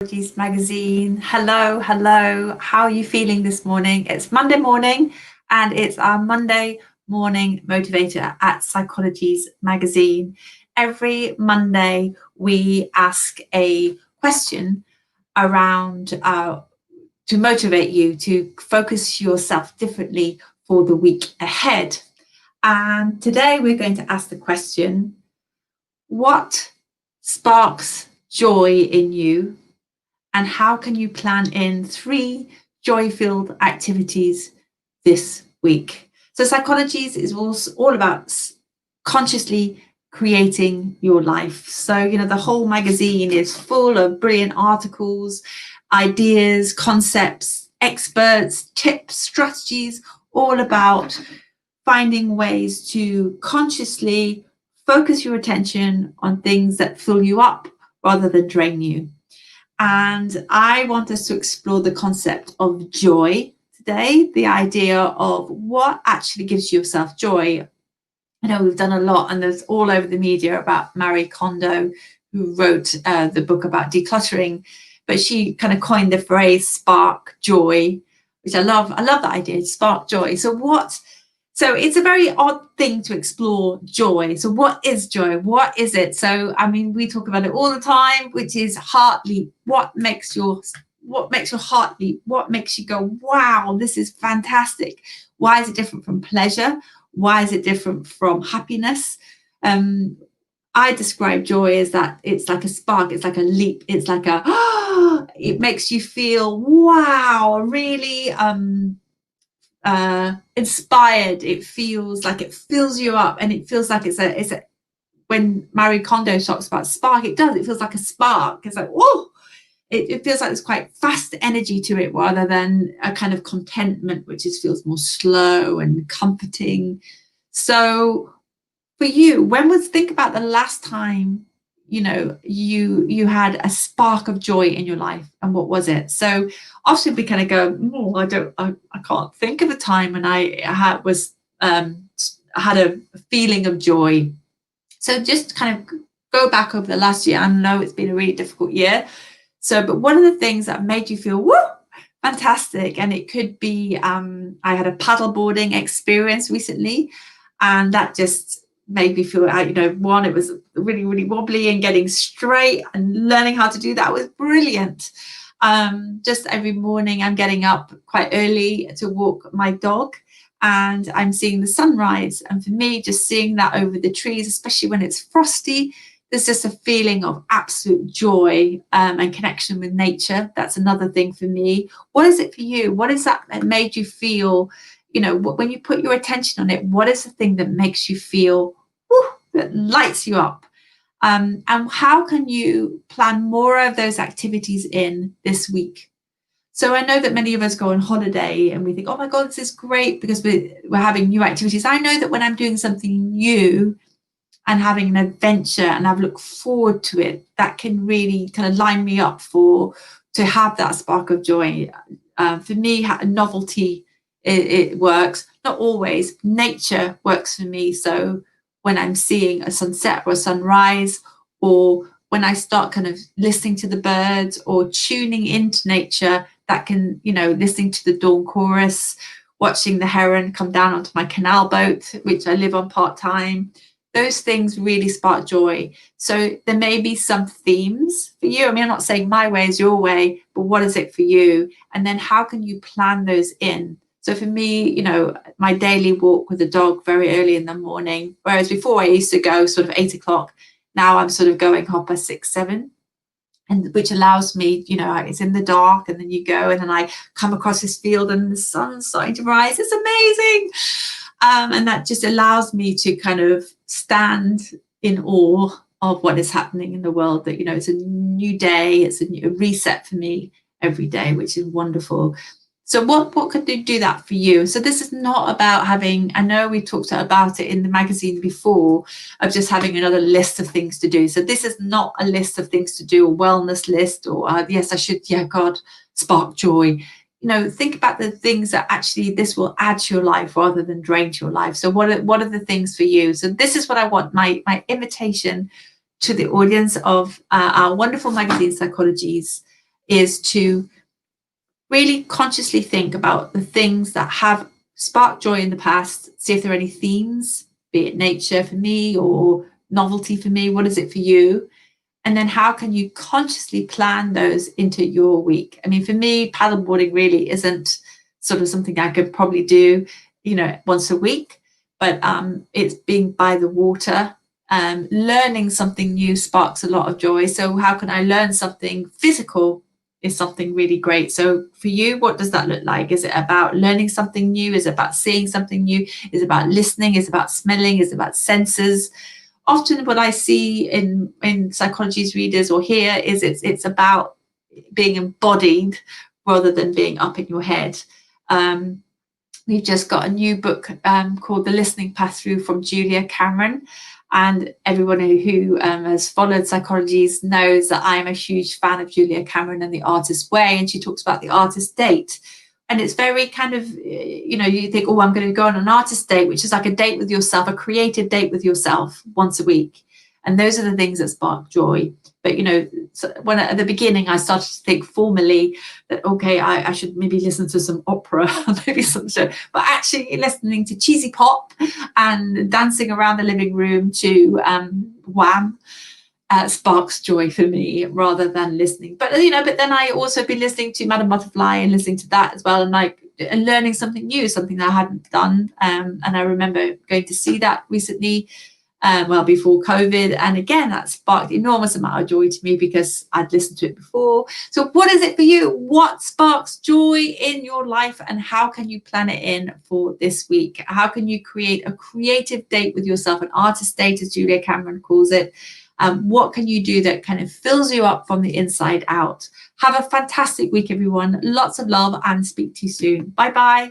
Psychologies magazine. Hello, hello. How are you feeling this morning? It's Monday morning and it's our Monday morning motivator at Psychologies magazine. Every Monday, we ask a question around to motivate you to focus yourself differently for the week ahead. And today, we're going to ask the question, what sparks joy in you? And how can you plan in 3 joy-filled activities this week? So Psychologies is all about consciously creating your life. So, the whole magazine is full of brilliant articles, ideas, concepts, experts, tips, strategies, all about finding ways to consciously focus your attention on things that fill you up rather than drain you. And I want us to explore the concept of joy today, the idea of what actually gives yourself joy. I know we've done a lot, and there's all over the media about Marie Kondo, who wrote the book about decluttering, but she kind of coined the phrase spark joy, which I love. I love that idea, spark joy. So it's a very odd thing to explore joy. So what is joy? What is it? So, we talk about it all the time, which is heart leap. What makes your heart leap? What makes you go, wow, this is fantastic? Why is it different from pleasure? Why is it different from happiness? I describe joy as that it's like a spark, it's like a leap, it's like it makes you feel, wow, really inspired. It feels like it fills you up, and it feels like it's a when Marie Kondo talks about spark, it feels like a spark. It's like, whoa, it feels like there's quite fast energy to it rather than a kind of contentment, which feels more slow and comforting. So for you, think about the last time you had a spark of joy in your life, and what was it? So often we kind of go, I can't think of a time when I had a feeling of joy. So just kind of go back over the last year. I know it's been a really difficult year. But one of the things that made you feel, woo, fantastic, and it could be, I had a paddleboarding experience recently, and that just made me feel, it was really, really wobbly, and getting straight and learning how to do that was brilliant. Just every morning I'm getting up quite early to walk my dog, and I'm seeing the sunrise. And for me, just seeing that over the trees, especially when it's frosty, there's just a feeling of absolute joy and connection with nature. That's another thing for me. What is it for you? What is that made you feel? When you put your attention on it, what is the thing that makes you feel, that lights you up? And how can you plan more of those activities in this week? So I know that many of us go on holiday and we think, oh my God, this is great because we're having new activities. I know that when I'm doing something new and having an adventure and I've looked forward to it, that can really kind of line me up to have that spark of joy. For me, novelty, it works. Not always. Nature works for me. So when I'm seeing a sunset or a sunrise, or when I start kind of listening to the birds or tuning into nature, that can, listening to the dawn chorus, watching the heron come down onto my canal boat, which I live on part-time, those things really spark joy. So there may be some themes for you. I'm not saying my way is your way, but what is it for you? And then how can you plan those in? So for me, my daily walk with the dog very early in the morning, whereas before I used to go sort of 8 o'clock, now I'm sort of going 6:30, 7, and which allows me, it's in the dark, and then you go, and then I come across this field and the sun's starting to rise. It's amazing. And that just allows me to kind of stand in awe of what is happening in the world, that, it's a new day, it's a reset for me every day, which is wonderful. So what could do that for you? So this is not about having, I know we talked about it in the magazine before, of just having another list of things to do. So this is not a list of things to do, a wellness list, or yes, I should, God, spark joy. Think about the things that actually this will add to your life rather than drain to your life. So what are the things for you? So this is what I want, my invitation to the audience of our wonderful magazine, Psychologies. is to really consciously think about the things that have sparked joy in the past, see if there are any themes, be it nature for me or novelty for me. What is it for you? And then how can you consciously plan those into your week? I mean, for me, paddleboarding really isn't sort of something I could probably do, once a week, but it's being by the water. Learning something new sparks a lot of joy. So how can I learn something physical is something really great. So for you, what does that look like? Is it about learning something new? Is it about seeing something new? Is it about listening? Is it about smelling? Is it about senses? Often what I see in psychology's readers or hear is it's about being embodied rather than being up in your head. We've just got a new book called The Listening Path Through from Julia Cameron. And everyone who has followed psychologies knows that I'm a huge fan of Julia Cameron and The Artist's Way. And she talks about the artist date. And it's very kind of, you think, oh, I'm going to go on an artist date, which is like a date with yourself, a creative date with yourself once a week. And those are the things that spark joy. But, so when at the beginning, I started to think formally that, okay, I should maybe listen to some opera, maybe some show, but actually listening to cheesy pop and dancing around the living room to Wham! Sparks joy for me rather than listening. But then I also been listening to Madame Butterfly and listening to that as well, and learning something new, something that I hadn't done. And I remember going to see that recently, before COVID, and again that sparked enormous amount of joy to me because I'd listened to it before. So what is it for you? What sparks joy in your life, and how can you plan it in for this week? How can you create a creative date with yourself, an artist date as Julia Cameron calls it? What can you do that kind of fills you up from the inside out? Have a fantastic week, everyone. Lots of love, and speak to you soon. Bye bye.